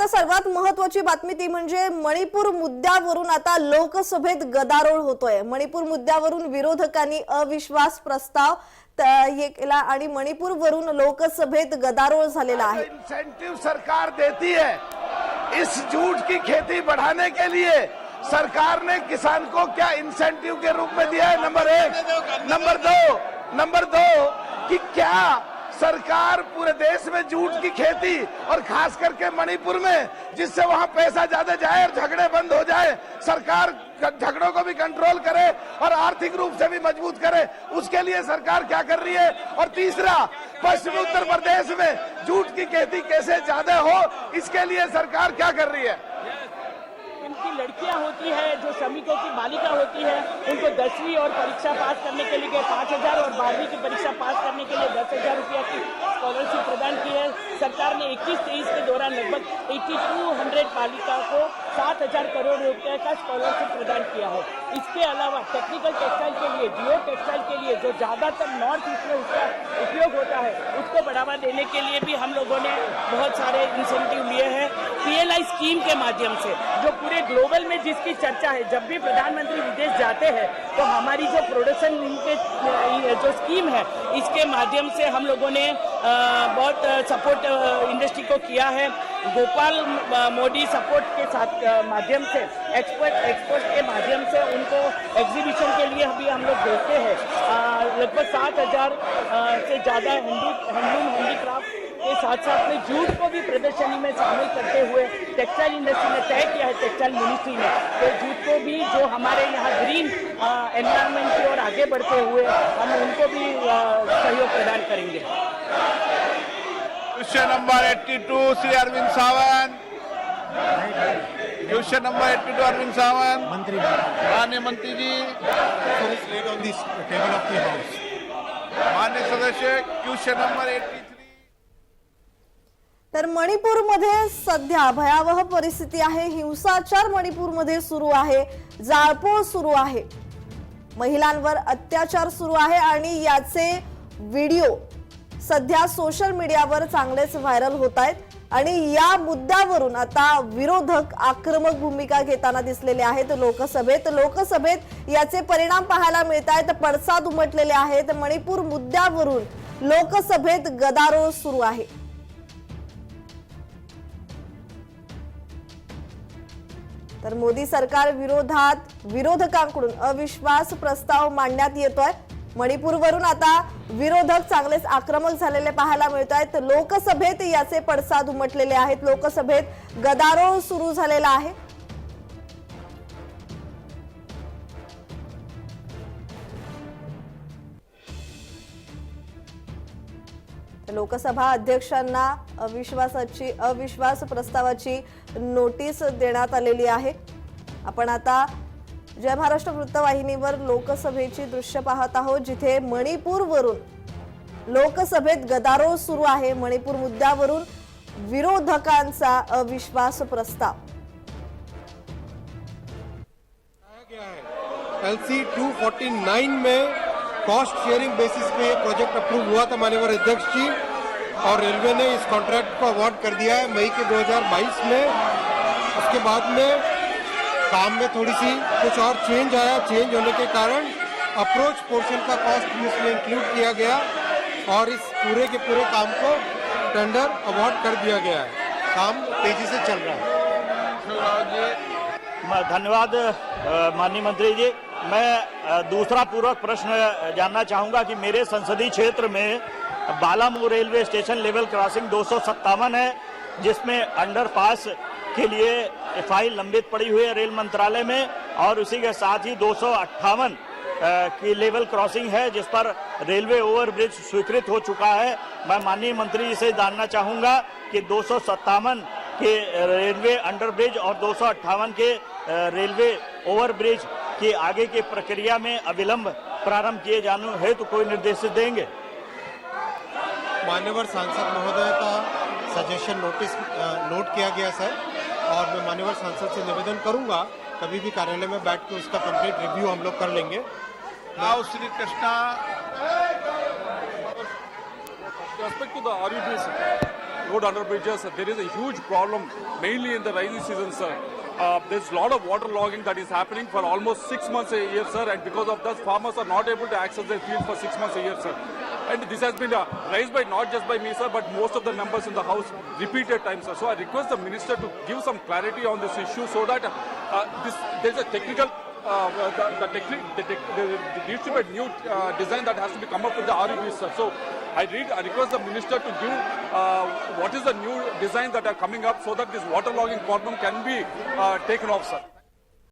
आता सर्वात महत्त्वाची बातमी ती म्हणजे मणिपूर मुद्द्यावरून आता लोकसभेत गदारोळ होतोय। मणिपूर मुद्द्यावरून विरोधकांनी अविश्वास प्रस्ताव केला आणि मणिपूरवरून लोकसभेत गदारोळ झालेला आहे। इंसेंटिव सरकार देती है इस जूट की खेती बढ़ाने के लिए। सरकार ने किसान को क्या इंसेंटिव के रूप में दिया है? नंबर एक। नंबर दो कि क्या सरकार पूरे देश में जूट की खेती और खास करके मणिपुर में, जिससे वहां पैसा ज्यादा जाए और झगड़े बंद हो जाए, सरकार झगड़ों को भी कंट्रोल करे और आर्थिक रूप से भी मजबूत करे, उसके लिए सरकार क्या कर रही है? और तीसरा, पश्चिमी उत्तर प्रदेश में जूट की खेती कैसे ज्यादा हो, इसके लिए सरकार क्या कर रही है? इनकी लड़कियां होती है जो श्रमिकों की बालिका होती है, उनको 10वीं और परीक्षा पास करने के लिए 5,000 और 12वीं की परीक्षा पास करने के लिए 10,000 रुपया की स्कॉलरशिप प्रदान की है। सरकार ने 21-23 के दौरान लगभग 8200 बालिका को 7,000 करोड़ रुपए का स्कॉलरशिप प्रदान किया है। इसके अलावा टेक्निकल टेक्सटाइल के लिए, जियो टेक्सटाइल के लिए, जो ज्यादातर नॉर्थ ईस्ट में उसका उपयोग होता है, उसको बढ़ावा देने के लिए भी हम लोगों ने बहुत सारे इंसेंटिव लिए हैं। PLI स्कीम के माध्यम से, जो पूरे ग्लोबल में जिसकी चर्चा है, जब भी प्रधानमंत्री विदेश जाते हैं तो हमारी जो प्रोडक्शन लिंकेज जो स्कीम है, इसके माध्यम से हम लोगों ने बहुत सपोर्ट इंडस्ट्री को किया है। गोपाल मोदी सपोर्ट के साथ माध्यम से, एक्सपोर्ट के माध्यम से उनको एग्जीबिशन के लिए भी हम लोग भेजते हैं। लगभग 7,000 से ज़्यादा हैंडलूम हैंडीक्राफ्ट के साथ साथ में जूट को भी प्रदर्शनी में शामिल करते हुए टेक्सटाइल इंडस्ट्री ने तय किया है, टेक्सटाइल मिनिस्ट्री ने, तो जूट को भी जो हमारे यहाँ ग्रीन एनवायरनमेंट की ओर आगे बढ़ते हुए हम उनको भी सहयोग प्रदान करेंगे। Question number 82 Shri Arvind Sawant. Question number 82 Arvind Sawant. मंत्री माननीय मंत्री जी, टेबल ऑफ द हाउस। माननीय सदस्य, क्वेश्चन नंबर 83। तर मणिपूरमध्ये सध्या भयावह परिस्थिती आहे। हिंसाचार मणिपूरमध्ये सुरू आहे, जाळपोळ सुरू आहे, महिलांवर अत्याचार सुरू आहे आणि याचे व्हिडिओ सध्या सोशल मीडियावर चांगलेच व्हायरल होत आहेत आणि या मुद्द्यावरून आता विरोधक आक्रमक भूमिका घेताना दिसलेले आहेत। लोकसभेत याचे परिणाम पाहायला मिळत आहेत, पडसाद उमटलेले आहेत। मणिपूर मुद्द्यावरून लोकसभेत गदारोळ सुरू आहे। तर मोदी सरकार विरोधात विरोधकांकडून अविश्वास प्रस्ताव मांडण्यात येतोय। मणिपूरवरून आता विरोधक चांगलेच आक्रमक झालेले पाहायला मिळत आहेत। लोकसभेत याचे पडसाद उमटलेले आहेत, लोकसभेत गदारोळ सुरू झालेला आहे। लोकसभा अध्यक्षांना अविश्वास प्रस्तावाची नोटीस देण्यात आलेली आहे। आपण आता जय महाराष्ट्र वृत्तवाहिनीवर लोकसभेची दृश्य पाहत आहोत, जिथे मणिपूरवरून लोकसभेत गदारोळ सुरू आहे। मणिपूर मुद्द्यावरून विरोधकांचा अविश्वास प्रस्ताव LC 249 में कॉस्ट शेयरिंग बेसिस पे ये प्रोजेक्ट अप्रूव हुआ था माननीय अध्यक्ष जी, और रेलवे ने इस कॉन्ट्रैक्ट को अवार्ड कर दिया है मई के 2022 में। उसके बाद में काम में थोड़ी सी कुछ और चेंज आया, चेंज होने के कारण अप्रोच पोर्शन का कॉस्ट भी उसमें इंक्लूड किया गया और इस पूरे के पूरे काम को टेंडर अवार्ड कर दिया गया है। काम तेजी से चल रहा है। धन्यवाद माननीय मंत्री जी। मैं दूसरा पूरक प्रश्न जानना चाहूंगा कि मेरे संसदीय क्षेत्र में बालामू रेलवे स्टेशन लेवल क्रॉसिंग 257 है, जिसमें अंडरपास के लिए फाइल लंबित पड़ी हुई है रेल मंत्रालय में, और उसी के साथ ही 258 की लेवल क्रॉसिंग है जिस पर रेलवे ओवरब्रिज स्वीकृत हो चुका है। मैं माननीय मंत्री जी से जानना चाहूंगा कि 257 के रेलवे अंडरब्रिज और 258 के रेलवे ओवरब्रिज की आगे की प्रक्रिया में अविलंब प्रारंभ किए जाने हेतु कोई निर्देश देंगे? मान्यवर सांसद महोदय का सजेशन नोट किया गया सर, और मैं मान्यवर सांसद से निवेदन करूंगा कभी भी कार्यालय में बैठ के उसका कंप्लीट रिव्यू हम लोग कर लेंगे। Now Sri Krishna. With respect to the RUBC, road underbridges, there is a huge problem, mainly in the rainy season, sir. There's a lot of water logging that is happening for almost 6 months a year, sir, and because of that, farmers are not able to access their fields for 6 months a year, sir. And this has been raised by not just by me, sir, but most of the members in the House repeated times, sir. So I request the minister to give some clarity on this issue so that there's a technical. There needs to be a new design that has to be come up with the REVs, sir. So I request the minister to give what is the new design that are coming up so that this water logging problem can be taken off, sir.